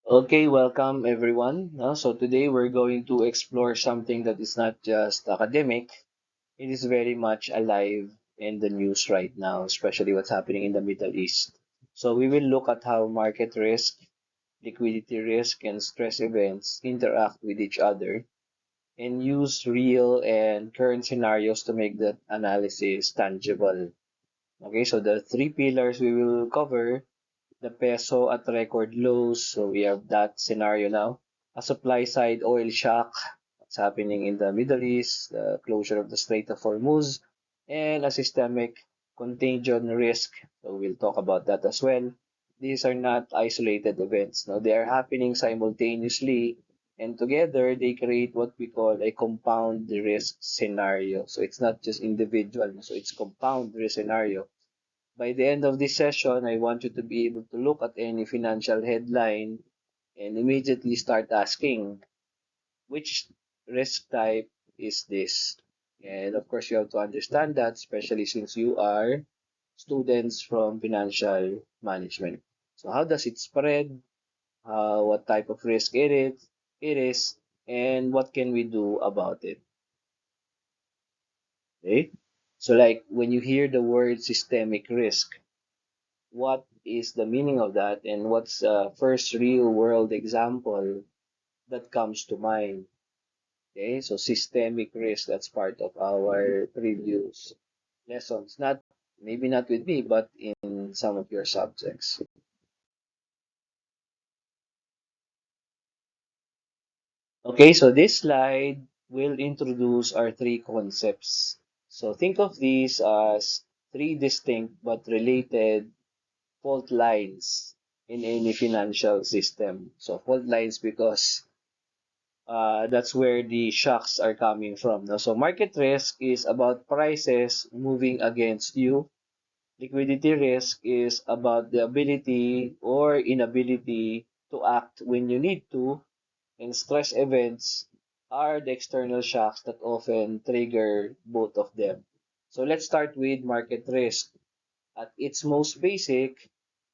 Okay, welcome everyone. So today we're going to explore something that is not just academic, it is very much alive in the news right now, especially what's happening in the Middle East. So we will look at how market risk, liquidity risk, and stress events interact with each other and use real and current scenarios to make that analysis tangible. Okay, so the three pillars we will cover: the peso at record lows. So we have that scenario now. A supply side oil shock, what's happening in the Middle East, the closure of the Strait of Hormuz, and a systemic contagion risk. So we'll talk about that as well. These are not isolated events. No, they are happening simultaneously, and together they create what we call a compound risk scenario. So it's not just individual, so it's compound risk scenario. By the end of this session, I want you to be able to look at any financial headline and immediately start asking, which risk type is this? And of course, you have to understand that, especially since you are students from financial management. So how does it spread? What type of risk it is, and what can we do about it? Okay? So like when you hear the word systemic risk, what is the meaning of that, and what's the first real world example that comes to mind? Okay, so systemic risk, that's part of our previous lessons. Not maybe not with me, but in some of your subjects. Okay, so this slide will introduce our three concepts. So think of these as three distinct but related fault lines in any financial system. So fault lines because that's where the shocks are coming from. No? So market risk is about prices moving against you. Liquidity risk is about the ability or inability to act when you need to. And stress events are the external shocks that often trigger both of them. So let's start with market risk. At its most basic,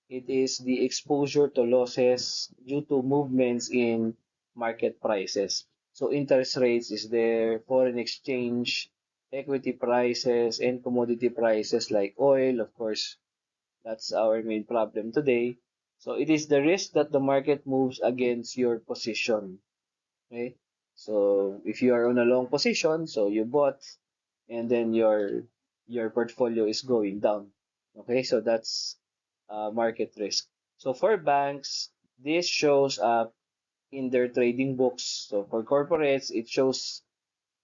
it is the exposure to losses due to movements in market prices. So interest rates is there, foreign exchange, equity prices, and commodity prices like oil. Of course, that's our main problem today. So it is the risk that the market moves against your position. Okay? So if you are on a long position, so you bought and then your portfolio is going down. Okay, so that's market risk. So for banks, this shows up in their trading books. So for corporates, it shows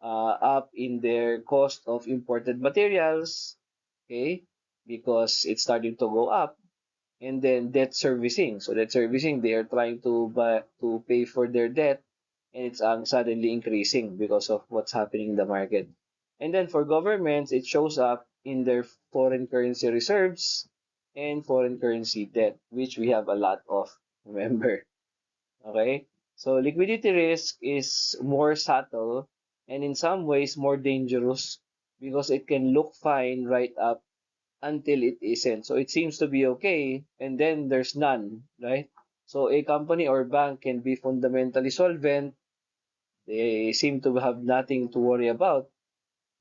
up in their cost of imported materials, okay, because it's starting to go up. And then debt servicing. So debt servicing, they are trying to pay for their debt, and it's suddenly increasing because of what's happening in the market. And then for governments, it shows up in their foreign currency reserves and foreign currency debt, which we have a lot of. Remember, okay? So liquidity risk is more subtle and in some ways more dangerous because it can look fine right up until it isn't. So it seems to be okay, and then there's none, right? So a company or bank can be fundamentally solvent. They seem to have nothing to worry about,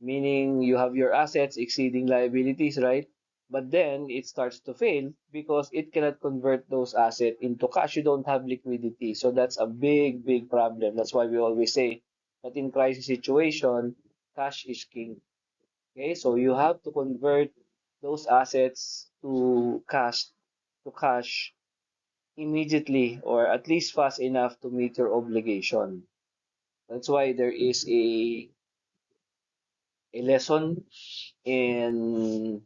meaning you have your assets exceeding liabilities, right? But then it starts to fail because it cannot convert those assets into cash. You don't have liquidity. So that's a big, big problem. That's why we always say that in crisis situation, cash is king. Okay, so you have to convert those assets to cash immediately or at least fast enough to meet your obligation. That's why there is a lesson in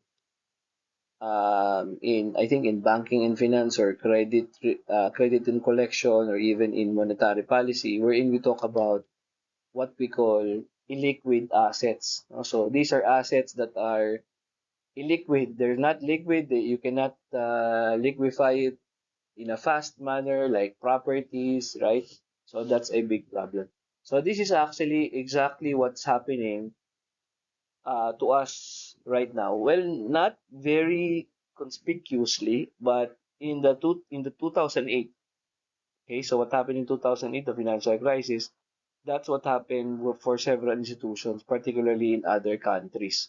in I think in banking and finance or credit and collection or even in monetary policy wherein we talk about what we call illiquid assets. So these are assets that are illiquid. They're not liquid. You cannot liquefy it in a fast manner like properties, right? So that's a big problem. So this is actually exactly what's happening to us right now. Well, not very conspicuously, but in the 2008. Okay, so what happened in 2008, the financial crisis, that's what happened for several institutions, particularly in other countries.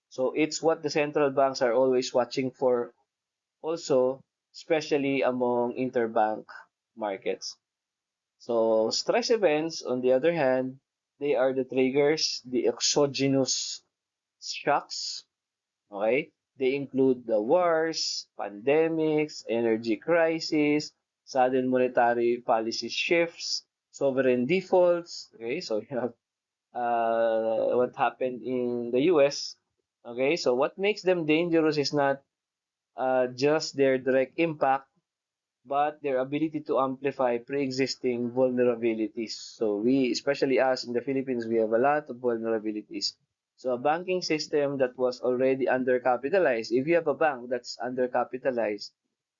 So it's what the central banks are always watching for also, especially among interbank markets. So stress events, on the other hand, they are the triggers, the exogenous shocks. Okay? They include the wars, pandemics, energy crisis, sudden monetary policy shifts, sovereign defaults. Okay, so you have what happened in the US. Okay, so what makes them dangerous is not just their direct impact, but their ability to amplify pre-existing vulnerabilities. So we, especially us in the Philippines, we have a lot of vulnerabilities. So a banking system that was already undercapitalized, if you have a bank that's undercapitalized,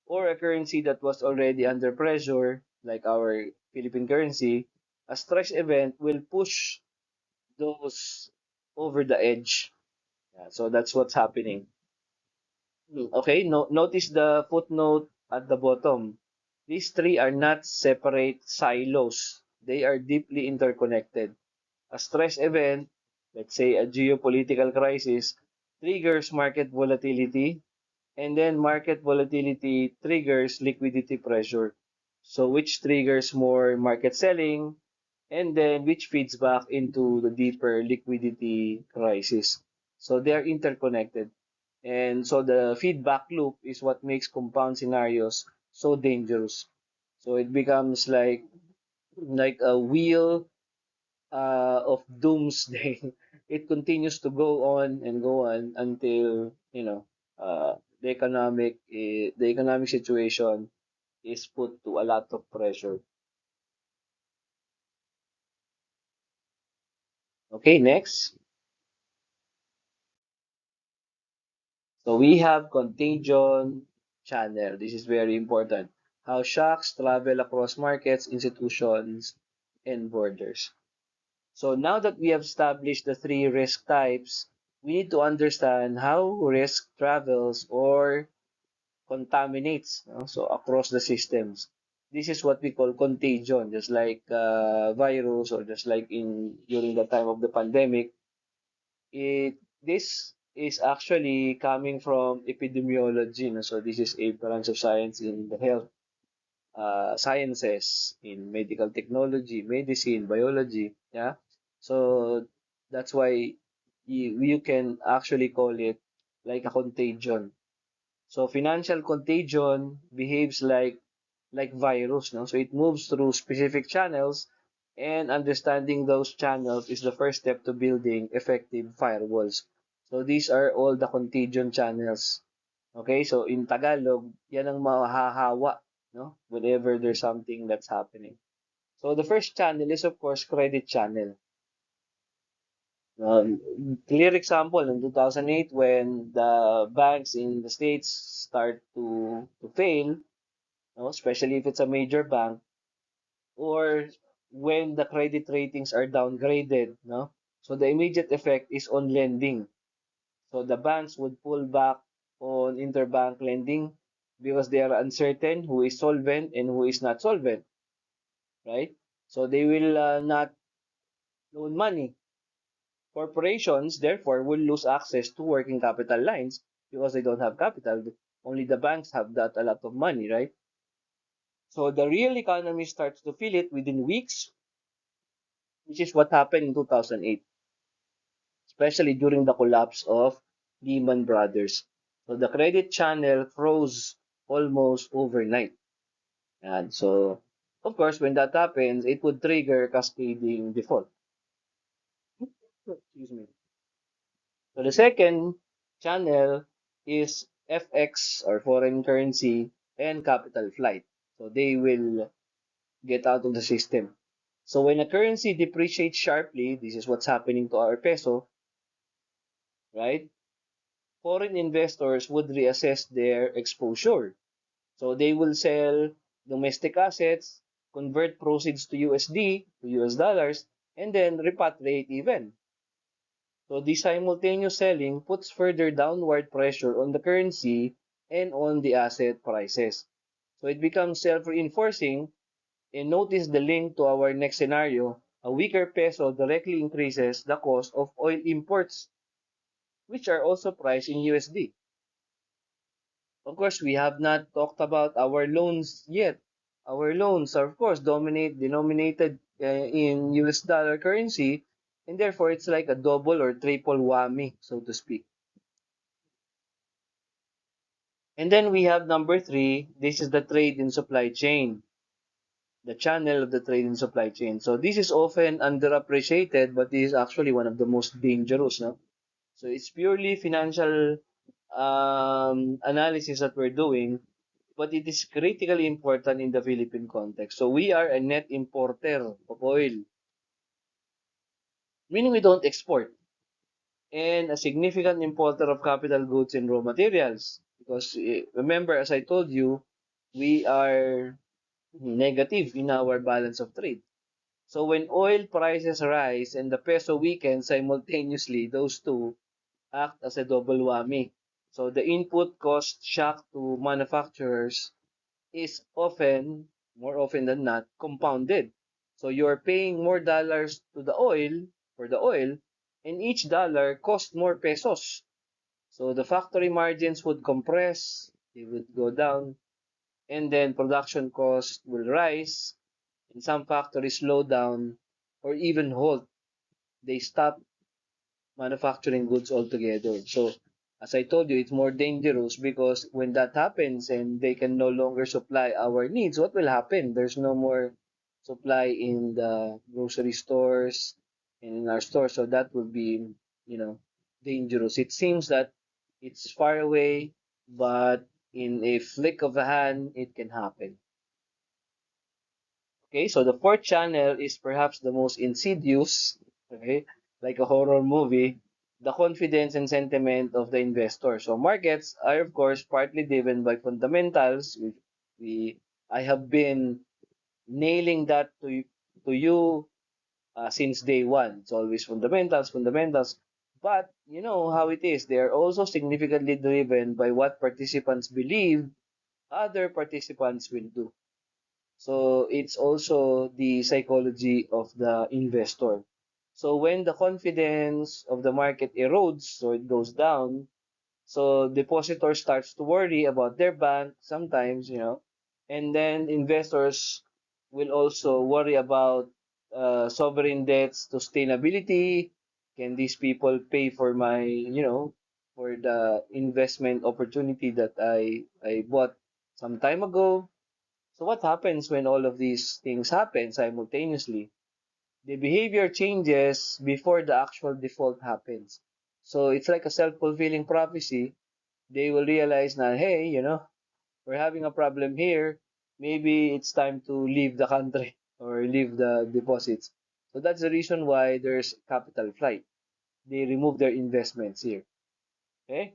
or a currency that was already under pressure, like our Philippine currency, a stress event will push those over the edge. Yeah, so that's what's happening. Okay, no, notice the footnote at the bottom. These three are not separate silos. They are deeply interconnected. A stress event, let's say a geopolitical crisis, triggers market volatility, and then market volatility triggers liquidity pressure. So which triggers more market selling, and then which feeds back into the deeper liquidity crisis. So they are interconnected. And so the feedback loop is what makes compound scenarios so dangerous. So it becomes like a wheel of doomsday. It continues to go on and go on until the economic situation is put to a lot of pressure. Okay, next. So we have contagion channel. This is very important. How shocks travel across markets, institutions, and borders. So now that we have established the three risk types, we need to understand how risk travels or contaminates, no? So across the systems. This is what we call contagion, just like virus or just like in during the time of the pandemic. This is actually coming from epidemiology. No? So this is a branch of science in the health sciences, in medical technology, medicine, biology. Yeah. So that's why you can actually call it like a contagion. So financial contagion behaves like virus, no? So it moves through specific channels, and understanding those channels is the first step to building effective firewalls. So these are all the contagion channels. Okay, so in Tagalog, yan ang mahahawa, no? Whenever there's something that's happening. So the first channel is of course credit channel. Clear example in 2008 when the banks in the states start to fail, no? Especially if it's a major bank, or when the credit ratings are downgraded, no? So the immediate effect is on lending. So the banks would pull back on interbank lending because they are uncertain who is solvent and who is not solvent, right? So they will not loan money. Corporations, therefore, will lose access to working capital lines because they don't have capital. Only the banks have that a lot of money, right? So the real economy starts to feel it within weeks, which is what happened in 2008, especially during the collapse of Lehman Brothers. So the credit channel froze almost overnight. And so, of course, when that happens, it would trigger cascading default. Excuse me. So the second channel is FX or foreign currency and capital flight. So they will get out of the system. So when a currency depreciates sharply, this is what's happening to our peso, right? Foreign investors would reassess their exposure. So they will sell domestic assets, convert proceeds to USD, to US dollars, and then repatriate even. So the simultaneous selling puts further downward pressure on the currency and on the asset prices. So it becomes self-reinforcing. And notice the link to our next scenario. A weaker peso directly increases the cost of oil imports, which are also priced in USD. Of course, we have not talked about our loans yet. Our loans are, of course, denominated in US dollar currency, and therefore it's like a double or triple whammy, so to speak. And then we have number three. This is the trade in supply chain, the channel of the trade in supply chain. So this is often underappreciated, but this is actually one of the most dangerous. No? So it's purely financial analysis that we're doing, but it is critically important in the Philippine context. So we are a net importer of oil, meaning we don't export, and a significant importer of capital goods and raw materials. Because remember, as I told you, we are negative in our balance of trade. So when oil prices rise and the peso weakens simultaneously, those two act as a double whammy. So the input cost shock to manufacturers is often, more often than not, compounded. So you're paying more dollars to the oil, for the oil, and each dollar costs more pesos. So the factory margins would compress, they would go down, and then production costs will rise, and some factories slow down or even halt. They stop manufacturing goods altogether. So, as I told you, it's more dangerous because when that happens and they can no longer supply our needs, what will happen? There's no more supply in the grocery stores and in our stores. So that would be, dangerous. It seems that it's far away, but in a flick of a hand, it can happen. Okay, so the fourth channel is perhaps the most insidious, okay, like a horror movie, the confidence and sentiment of the investor. So markets are of course partly driven by fundamentals. We I have been nailing that to you since day one. It's always fundamentals, fundamentals. But you know how it is. They are also significantly driven by what participants believe other participants will do. So it's also the psychology of the investor. So when the confidence of the market erodes, so it goes down, so depositor starts to worry about their bank sometimes, and then investors will also worry about sovereign debts sustainability. Can these people pay for my, for the investment opportunity that I bought some time ago? So what happens when all of these things happen simultaneously? The behavior changes before the actual default happens. So it's like a self-fulfilling prophecy. They will realize now, hey, we're having a problem here. Maybe it's time to leave the country or leave the deposits. So that's the reason why there's capital flight. They remove their investments here. Okay?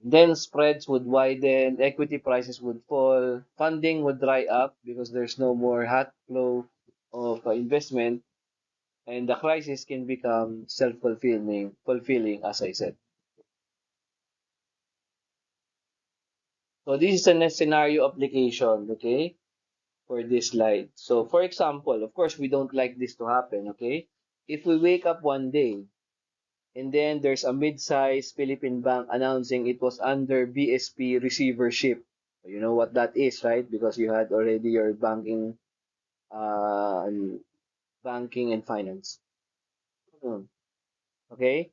Then spreads would widen, equity prices would fall, funding would dry up because there's no more hot flow of investment, and the crisis can become fulfilling, as I said. So this is a scenario application, okay, for this slide. So for example, of course, we don't like this to happen, okay? If we wake up one day and then there's a mid-sized Philippine bank announcing it was under BSP receivership. You know what that is, right? Because you had already your uh, banking and finance. Hmm. Okay?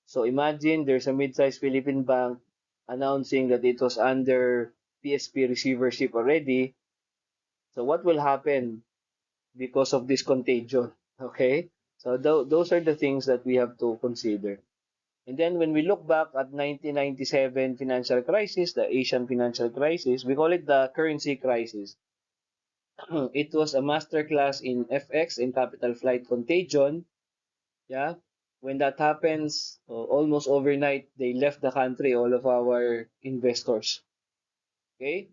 So imagine there's a mid-sized Philippine bank announcing that it was under PSP receivership already. So what will happen because of this contagion? Okay? So those are the things that we have to consider. And then when we look back at 1997 financial crisis, the Asian financial crisis, we call it the currency crisis. It was a masterclass in FX and capital flight contagion. Yeah. When that happens, almost overnight, they left the country, all of our investors. Okay.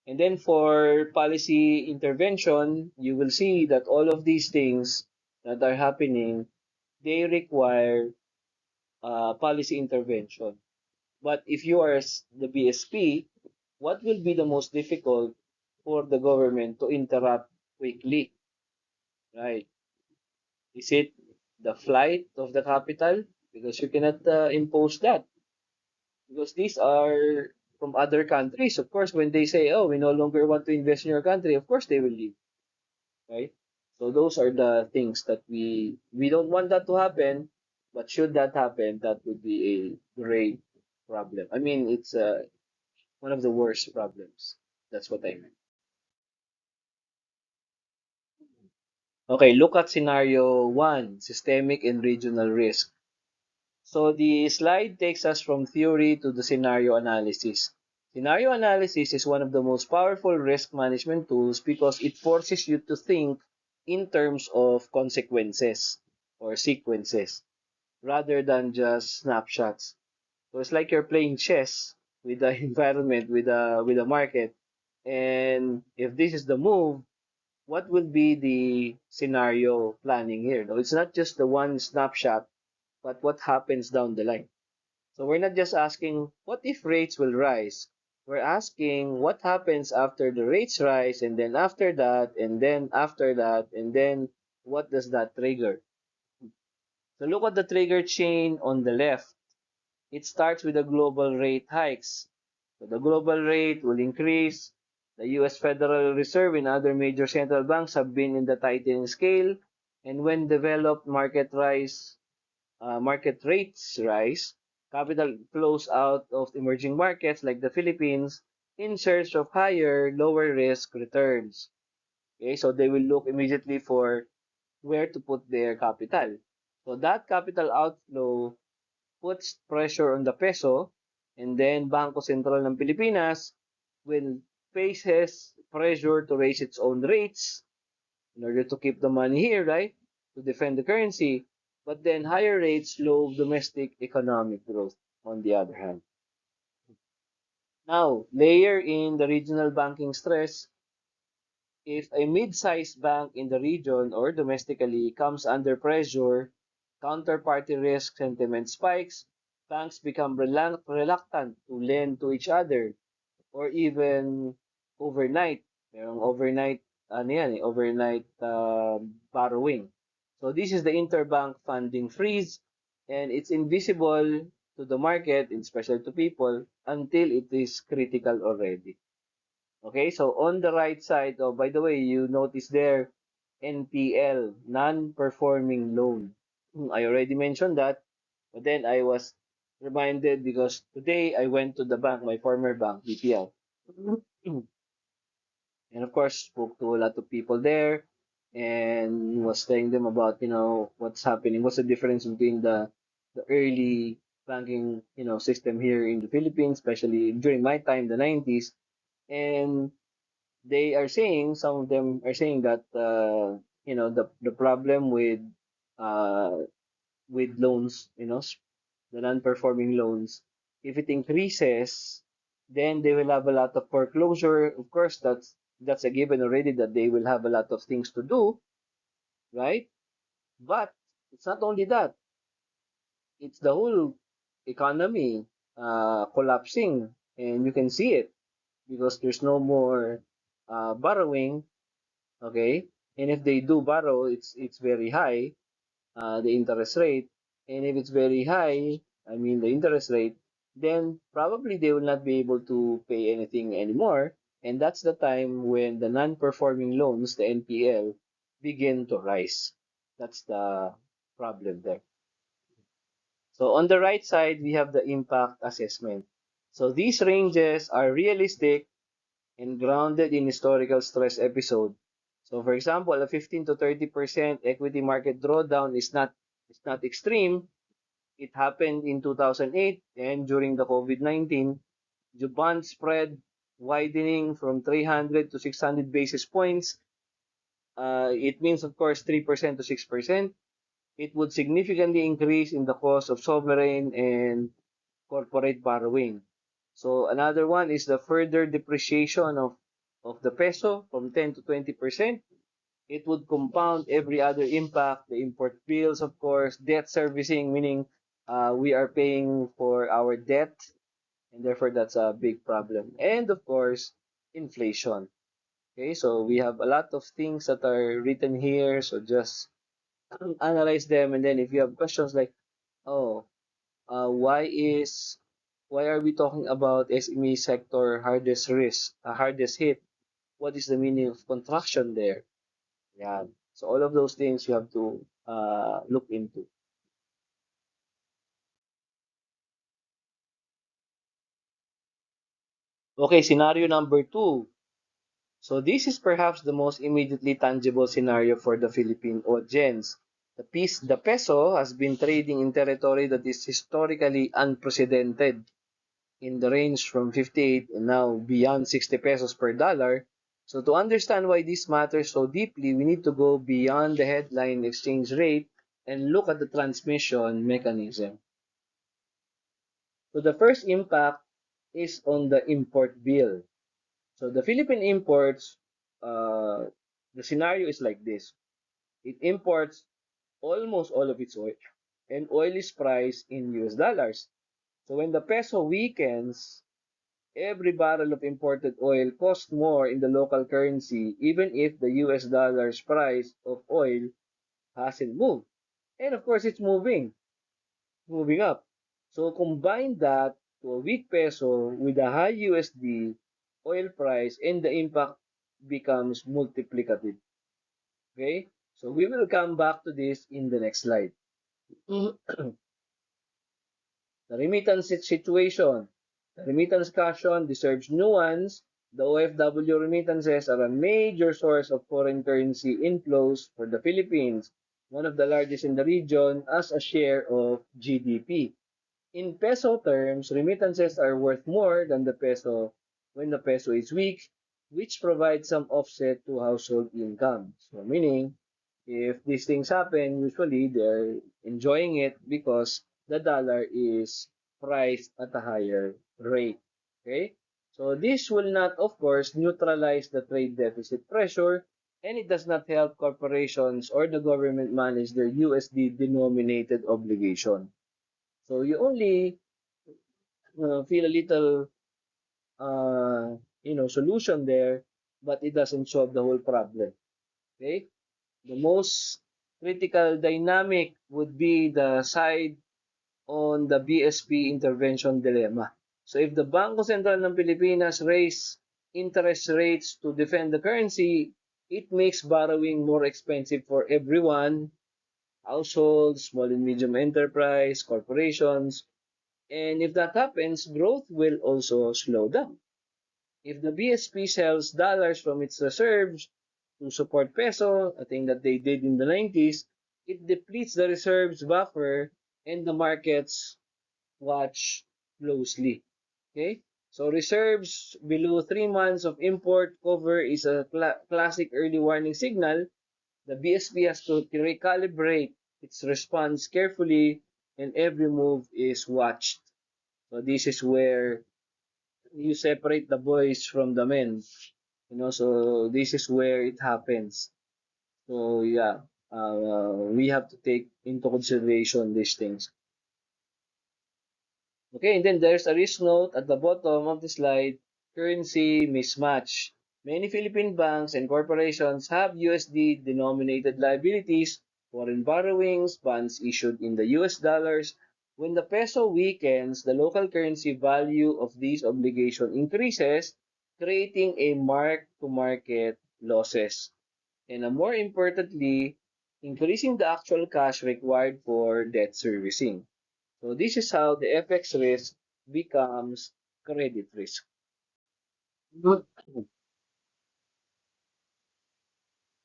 And then for policy intervention, you will see that all of these things that are happening, they require policy intervention. But if you are the BSP, what will be the most difficult? for the government to interrupt quickly, right? Is it the flight of the capital? Because you cannot impose that. Because these are from other countries. Of course, when they say, oh, we no longer want to invest in your country, of course they will leave, right? So those are the things that we don't want that to happen, but should that happen, that would be a great problem. I mean, it's one of the worst problems. That's what I meant. Okay, look at scenario one, systemic and regional risk. So the slide takes us from theory to the scenario analysis. Scenario analysis is one of the most powerful risk management tools because it forces you to think in terms of consequences or sequences rather than just snapshots. So it's like you're playing chess with the environment, with the market. And if this is the move, what will be the scenario planning here? No, it's not just the one snapshot, but what happens down the line. So we're not just asking what if rates will rise. We're asking what happens after the rates rise, and then after that, and then after that, and then what does that trigger? So look at the trigger chain on the left. It starts with the global rate hikes. So the global rate will increase. The US Federal Reserve and other major central banks have been in the tightening scale. And when developed market rates rise, capital flows out of emerging markets like the Philippines in search of higher, lower risk returns. Okay, so they will look immediately for where to put their capital. So that capital outflow puts pressure on the peso, and then Bangko Sentral ng Pilipinas will faces pressure to raise its own rates in order to keep the money here, right? To defend the currency. But then higher rates slow domestic economic growth on the other hand. Now, layer in the regional banking stress. If a mid-sized bank in the region or domestically comes under pressure, counterparty risk sentiment spikes, banks become reluctant to lend to each other or even overnight. Merong overnight, ano yan, overnight borrowing. So this is the interbank funding freeze and it's invisible to the market, especially to people, until it is critical already. Okay, so on the right side, oh, by the way, you notice there, NPL, non-performing loan. I already mentioned that, but then I was reminded because today I went to the bank, my former bank, BPL. And of course, spoke to a lot of people there and was telling them about, what's happening, what's the difference between the early banking, system here in the Philippines, especially during my time, the 90s. And they are saying, some of them are saying that the problem with loans, the non-performing loans, if it increases, then they will have a lot of foreclosure. Of course, that's a given already that they will have a lot of things to do, right? But it's not only that; it's the whole economy collapsing, and you can see it because there's no more borrowing. Okay, and if they do borrow, it's very high, the interest rate, and if it's very high, I mean the interest rate, then probably they will not be able to pay anything anymore, and that's the time when the non-performing loans, the NPL, begin to rise. That's the problem there. So on the right side, we have the impact assessment. So these ranges are realistic and grounded in historical stress episode. So for example, a 15 to 30% equity market drawdown is not extreme. It happened in 2008 and during the COVID-19, the bond spread widening from 300 to 600 basis points. It means of course 3% to 6%. It would significantly increase in the cost of sovereign and corporate borrowing. So another one is the further depreciation of the peso from 10 to 20%. It would compound every other impact, the import bills, of course, debt servicing, meaning we are paying for our debt, and therefore that's a big problem. And of course, inflation. Okay, so we have a lot of things that are written here. So just analyze them, and then if you have questions like, oh, why are we talking about SME sector hardest risk, hardest hit? What is the meaning of contraction there? Yeah. So all of those things you have to look into. Okay, scenario number two. So this is perhaps the most immediately tangible scenario for the Philippine audience. The peso has been trading in territory that is historically unprecedented in the range from 58 and now beyond 60 pesos per dollar. So to understand why this matters so deeply, we need to go beyond the headline exchange rate and look at the transmission mechanism. So the first impact is on the import bill. So the Philippine imports, uh, the scenario is like this. It imports almost all of its oil, and oil is priced in US dollars. So when the peso weakens, every barrel of imported oil costs more in the local currency, even if the US dollar's price of oil hasn't moved. And of course, moving up. So combine that to a weak peso with a high USD oil price, and the impact becomes multiplicative. Okay? So we will come back to this in the next slide. The remittance situation. The remittance caution deserves nuance. The OFW remittances are a major source of foreign currency inflows for the Philippines, one of the largest in the region as a share of GDP. In peso terms, remittances are worth more than the peso when the peso is weak, which provides some offset to household income. So meaning, if these things happen, usually they're enjoying it because the dollar is priced at a higher rate. Okay? So this will not, of course, neutralize the trade deficit pressure, and it does not help corporations or the government manage their USD denominated obligation. So you only feel a little, solution there, but it doesn't solve the whole problem. Okay? The most critical dynamic would be the side on the BSP intervention dilemma. So if the Bangko Sentral ng Pilipinas raise interest rates to defend the currency, it makes borrowing more expensive for everyone, households, small and medium enterprise, corporations, and if that happens, growth will also slow down. If the BSP sells dollars from its reserves to support peso, a thing that they did in the 90s, it depletes the reserves buffer and the markets watch closely. Okay? So reserves below 3 months of import cover is a classic early warning signal. The BSP has to recalibrate its response carefully, and every move is watched. So this is where you separate the boys from the men. So this is where it happens. So yeah, we have to take into consideration these things. Okay, and then there's a risk note at the bottom of the slide, currency mismatch. Many Philippine banks and corporations have USD denominated liabilities, foreign borrowings, bonds issued in the US dollars. When the peso weakens, the local currency value of these obligations increases, creating a mark-to-market losses. And more importantly, increasing the actual cash required for debt servicing. So this is how the FX risk becomes credit risk.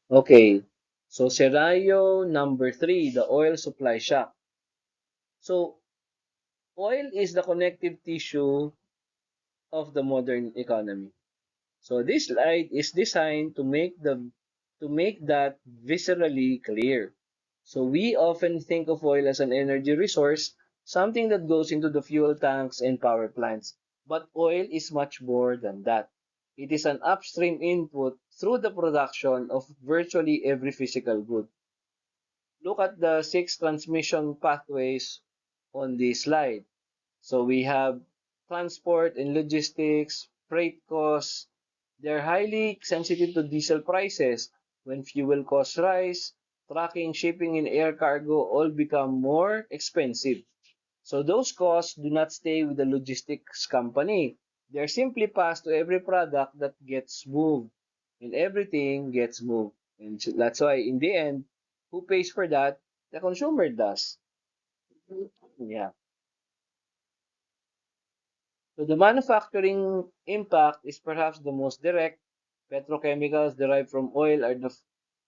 Okay, so scenario number three, the oil supply shock. So oil is the connective tissue of the modern economy. So this slide is designed to make that viscerally clear. So we often think of oil as an energy resource, something that goes into the fuel tanks and power plants. But oil is much more than that. It is an upstream input through the production of virtually every physical good. Look at the six transmission pathways on this slide. So we have transport and logistics, freight costs, They're highly sensitive to diesel prices. When fuel costs rise, trucking, shipping, and air cargo all become more expensive. So those costs do not stay with the logistics company. They're simply passed to every product that gets moved. And everything gets moved. And that's why in the end, who pays for that? The consumer does. Yeah. So the manufacturing impact is perhaps the most direct. Petrochemicals derived from oil are the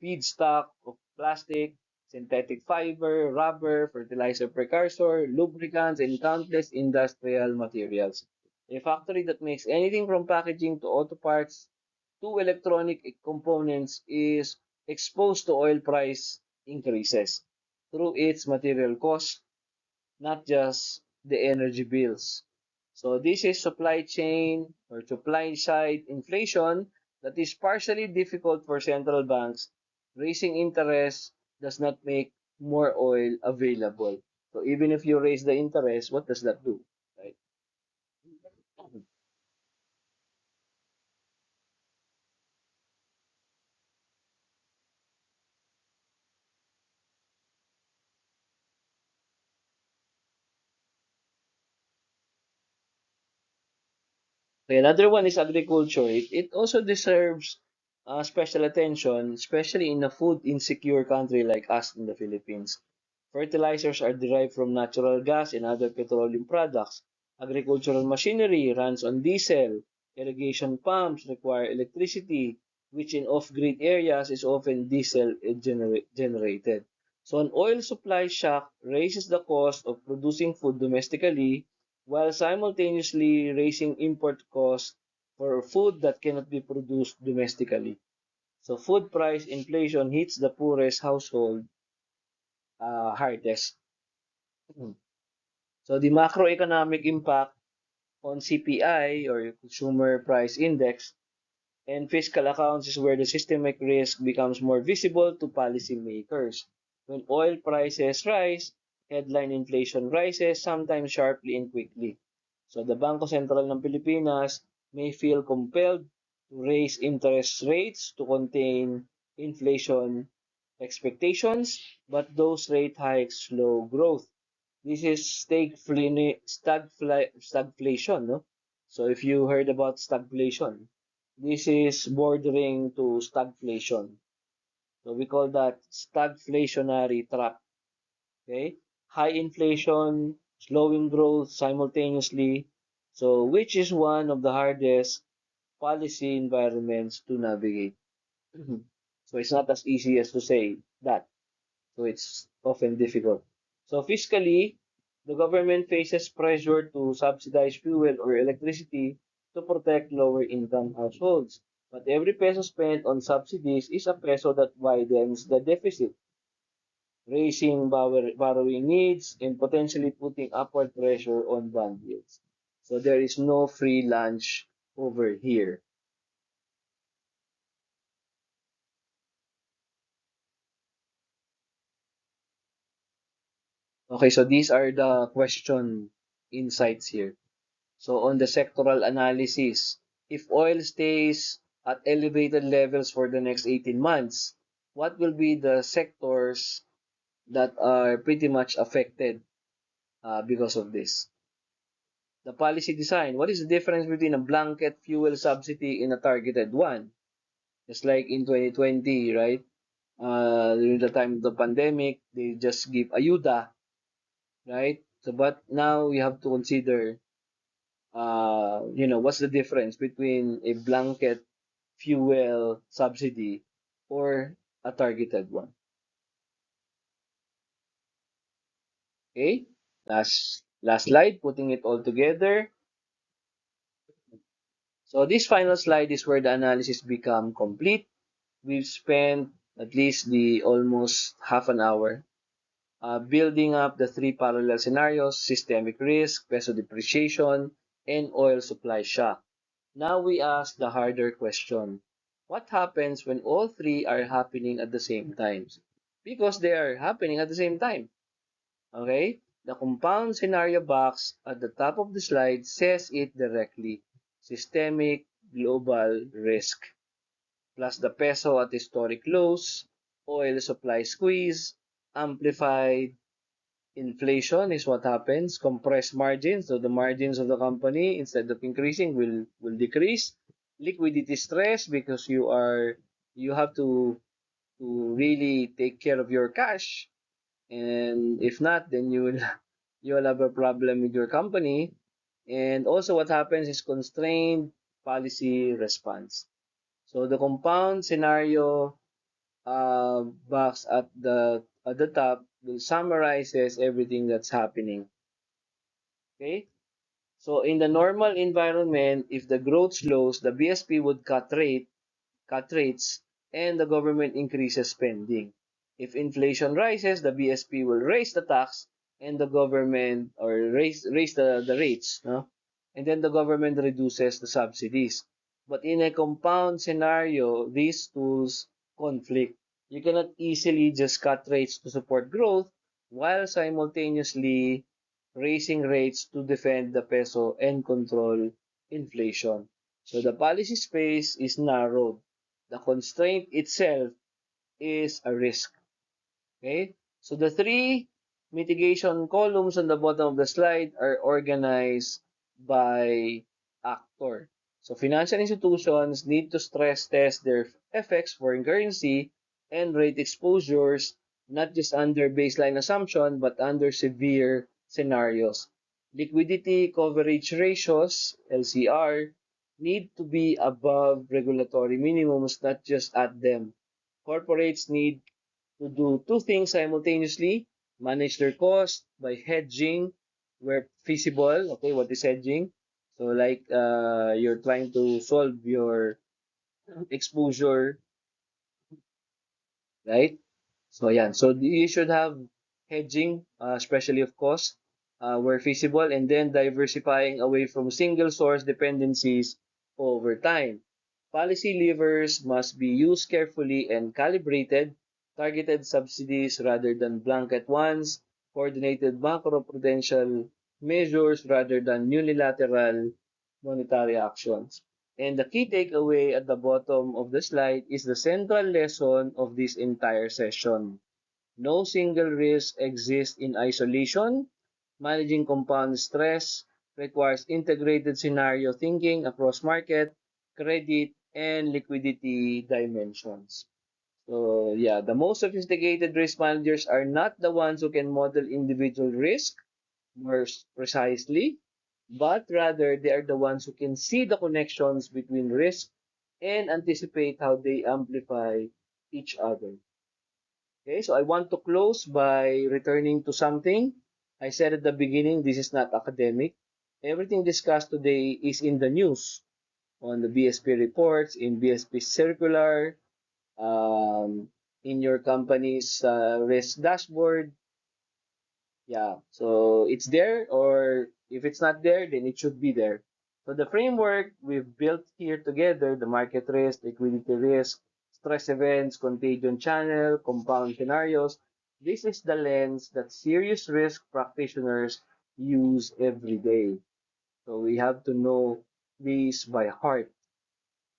feedstock of plastic, synthetic fiber, rubber, fertilizer precursor, lubricants, and countless industrial materials. A factory that makes anything from packaging to auto parts to electronic components is exposed to oil price increases through its material cost, not just the energy bills. So this is supply chain or supply side inflation that is partially difficult for central banks. Raising interest does not make more oil available. So even if you raise the interest, what does that do? Right? Okay, another one is agriculture. It also deserves special attention, especially in a food insecure country like us in the Philippines. Fertilizers are derived from natural gas and other petroleum products. Agricultural machinery runs on diesel. Irrigation pumps require electricity, which in off-grid areas is often diesel generated. So an oil supply shock raises the cost of producing food domestically while simultaneously raising import costs for food that cannot be produced domestically. So food price inflation hits the poorest household hardest. So the macroeconomic impact on CPI or Consumer Price Index and fiscal accounts is where the systemic risk becomes more visible to policymakers. When oil prices rise, headline inflation rises, sometimes sharply and quickly. So the Bangko Sentral ng Pilipinas may feel compelled to raise interest rates to contain inflation expectations, but those rate hikes slow growth. This is stagflation, no? So if you heard about stagflation, this is bordering to stagflation. So we call that stagflationary trap. Okay? High inflation, slowing growth simultaneously. So which is one of the hardest policy environments to navigate. So it's not as easy as to say that. So it's often difficult. So fiscally, the government faces pressure to subsidize fuel or electricity to protect lower income households. But every peso spent on subsidies is a peso that widens the deficit, raising borrowing needs and potentially putting upward pressure on bond yields. So there is no free lunch over here. Okay, so these are the question insights here. So on the sectoral analysis, if oil stays at elevated levels for the next 18 months, what will be the sectors that are pretty much affected because of this? The policy design. What is the difference between a blanket fuel subsidy and a targeted one? Just like in 2020, right? During the time of the pandemic, they just give ayuda, right? So, but now you have to consider what's the difference between a blanket fuel subsidy or a targeted one? Okay, last slide, putting it all together. So this final slide is where the analysis become complete. We've spent at least the almost half an hour building up the three parallel scenarios: systemic risk, peso depreciation, and oil supply shock. Now we ask the harder question. What happens when all three are happening at the same time? Because they are happening at the same time. Okay? The compound scenario box at the top of the slide says it directly. Systemic global risk. Plus the peso at historic lows, oil supply squeeze, amplified inflation is what happens. Compressed margins, so the margins of the company instead of increasing will decrease. Liquidity stress because you have to really take care of your cash, and if not, then you will have a problem with your company. And also, what happens is constrained policy response. So the compound scenario box at the top will summarizes everything that's happening. Okay. So in the normal environment, if the growth slows, the BSP would cut rates, and the government increases spending. If inflation rises, the BSP will raise the tax and the government or raise the rates, no? And then the government reduces the subsidies. But in a compound scenario, these tools conflict. You cannot easily just cut rates to support growth while simultaneously raising rates to defend the peso and control inflation. So the policy space is narrowed. The constraint itself is a risk. Okay? So the three mitigation columns on the bottom of the slide are organized by actor. So financial institutions need to stress test their FX, foreign currency, and rate exposures, not just under baseline assumption, but under severe scenarios. Liquidity coverage ratios, LCR, need to be above regulatory minimums, not just at them. Corporates need to do two things simultaneously: manage their cost by hedging where feasible. Okay, what is hedging? So like you're trying to solve your exposure, right? So yeah, so you should have hedging, especially of cost, where feasible, and then diversifying away from single source dependencies over time. Policy levers must be used carefully and calibrated, targeted subsidies rather than blanket ones, coordinated macroprudential measures rather than unilateral monetary actions. And the key takeaway at the bottom of the slide is the central lesson of this entire session. No single risk exists in isolation. Managing compound stress requires integrated scenario thinking across market, credit, and liquidity dimensions. So, yeah, the most sophisticated risk managers are not the ones who can model individual risk more precisely, but rather they are the ones who can see the connections between risk and anticipate how they amplify each other. Okay, so I want to close by returning to something I said at the beginning. This is not academic. Everything discussed today is in the news, on the BSP reports, in BSP circular, in your company's risk dashboard. Yeah, so it's there, or if it's not there, then it should be there. So the framework we've built here together, the market risk, liquidity risk, stress events, contagion channel, compound scenarios, this is the lens that serious risk practitioners use every day. So we have to know these by heart.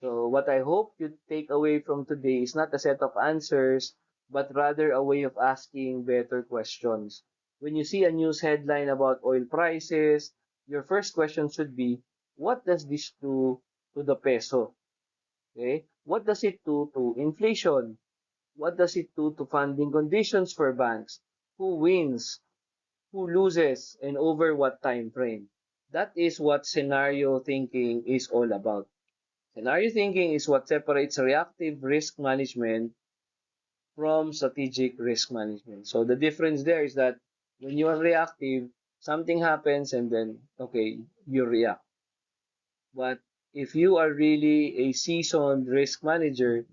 So what I hope you take away from today is not a set of answers, but rather a way of asking better questions. When you see a news headline about oil prices, your first question should be, what does this do to the peso? Okay? What does it do to inflation? What does it do to funding conditions for banks? Who wins? Who loses? And over what time frame? That is what scenario thinking is all about. Scenario thinking is what separates reactive risk management from strategic risk management. So the difference there is that when you are reactive, something happens and then, okay, you react. But if you are really a seasoned risk manager,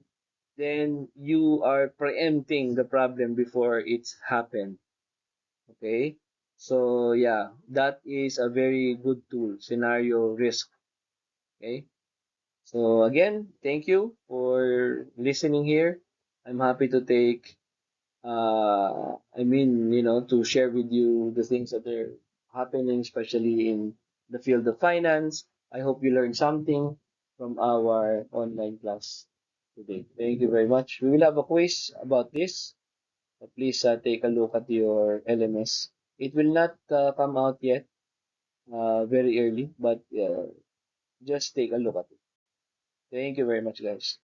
then you are preempting the problem before it's happened. Okay? So yeah, that is a very good tool, scenario risk. Okay? So again, thank you for listening here. I'm happy to take, to share with you the things that are happening, especially in the field of finance. I hope you learned something. from our online class today. Thank you very much. We will have a quiz about this. Please take a look at your LMS. It will not come out yet very early, but just take a look at it. Thank you very much, guys.